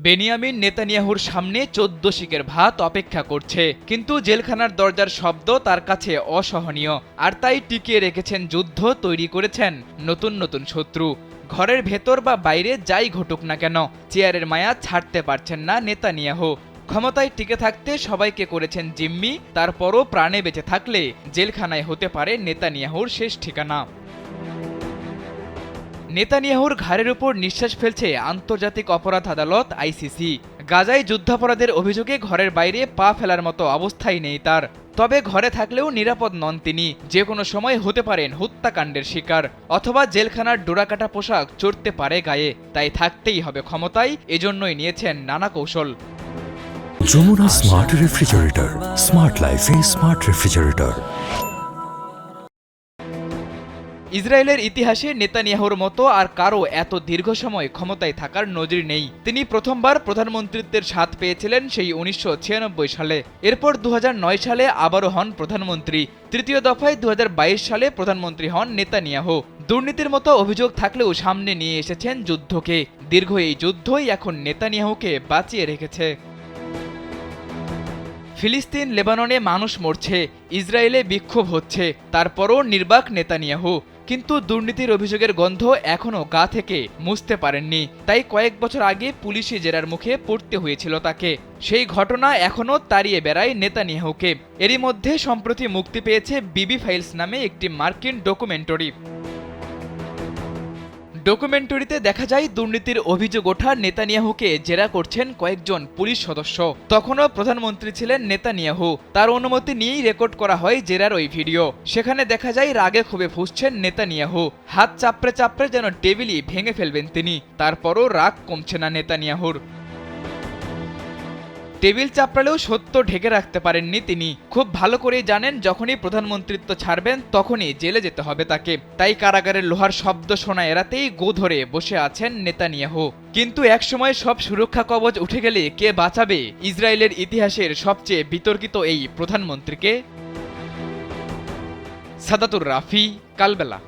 Benjamin নেতানিয়াহুর সামনে ১৪ শিকের ভাত অপেক্ষা করছে, কিন্তু জেলখানার দরজার শব্দ তার কাছে অসহনীয়। আর তাই টিকিয়ে রেখেছেন যুদ্ধ, তৈরি করেছেন নতুন নতুন শত্রু। ঘরের ভেতর বা বাইরে যাই ঘটুক না কেন, চেয়ারের মায়া ছাড়তে পারছেন না নেতানিয়াহু। ক্ষমতায় টিকে থাকতে সবাইকে করেছেন জিম্মি, তারপরও প্রাণে বেঁচে থাকলে জেলখানায় হতে পারে নেতানিয়াহুর শেষ ঠিকানা। নেতানিয়াহুর ঘাড়ের উপর নিঃশ্বাস ফেলছে আন্তর্জাতিক অপরাধ আদালত আইসিসি। গাজায় যুদ্ধাপরাধের অভিযোগে ঘরের বাইরে পা ফেলার মতো অবস্থাই নেই তার। তবে ঘরে থাকলেও নিরাপদ নন তিনি, যে কোনো সময় হতে পারেন হত্যাকাণ্ডের শিকার, অথবা জেলখানার ডোরাকাটা পোশাক চড়তে পারে গায়ে। তাই থাকতেই হবে ক্ষমতায়, এজন্যই নিয়েছেন নানা কৌশল। যমুনা স্মার্ট রেফ্রিজারেটর, স্মার্ট লাইফে স্মার্ট রেফ্রিজারেটর। ইসরায়েলের ইতিহাসে নেতানিয়াহুর মতো আর কারও এত দীর্ঘ সময় ক্ষমতায় থাকার নজির নেই। তিনি প্রথমবার প্রধানমন্ত্রীত্বের স্বাদ পেয়েছিলেন সেই ১৯৯৬ সালে। এরপর ২০০৯ সালে আবারও হন প্রধানমন্ত্রী। তৃতীয় দফায় ২০২২ সালে প্রধানমন্ত্রী হন নেতানিয়াহু। দুর্নীতির মতো অভিযোগ থাকলেও সামনে নিয়ে এসেছেন যুদ্ধকে। দীর্ঘ এই যুদ্ধই এখন নেতানিয়াহুকে বাঁচিয়ে রেখেছে। ফিলিস্তিন, লেবাননে মানুষ মরছে, ইসরায়েলে বিক্ষোভ হচ্ছে, তারপরও নির্বাক নেতানিয়াহু। কিন্তু দুর্নীতির অভিযোগের গন্ধ এখনও গা থেকে মুছতে পারেননি। তাই কয়েক বছর আগে পুলিশি জেরার মুখে পড়তে হয়েছিল তাকে। সেই ঘটনা এখনও তাড়িয়ে বেড়ায় নেতানিয়াহুকে। এরই মধ্যে সম্প্রতি মুক্তি পেয়েছে বিবি ফাইলস নামে একটি মার্কিন ডকুমেন্টারি। ডকুমেন্টারিতে দেখা যায় দুর্নীতির অভিযোগ ওঠা নেতানিয়াহুকে জেরা করছেন কয়েকজন পুলিশ সদস্য। তখনও প্রধানমন্ত্রী ছিলেন নেতানিয়াহু। তার অনুমতি নিয়েই রেকর্ড করা হয় জেরার ওই ভিডিও। সেখানে দেখা যায় রাগে ক্ষোভে ফুঁসছেন নেতানিয়াহু। হাত চাপড়ে চাপড়ে যেন টেবিলই ভেঙে ফেলবেন তিনি। তারপরও রাগ কমছে না নেতানিয়াহুর। টেবিল চাপড়ালেও সত্য ঢেকে রাখতে পারেননি তিনি। খুব ভালো করেই জানেন যখনই প্রধানমন্ত্রিত্ব ছাড়বেন তখনই জেলে যেতে হবে তাকে। তাই কারাগারের লোহার শব্দ শোনা এড়াতেই গো ধরে বসে আছেন নেতানিয়াহু। কিন্তু একসময় সব সুরক্ষা কবচ উঠে গেলে কে বাঁচাবে ইসরায়েলের ইতিহাসের সবচেয়ে বিতর্কিত এই প্রধানমন্ত্রীকে? সাদাতুর রাফি, কালবেলা।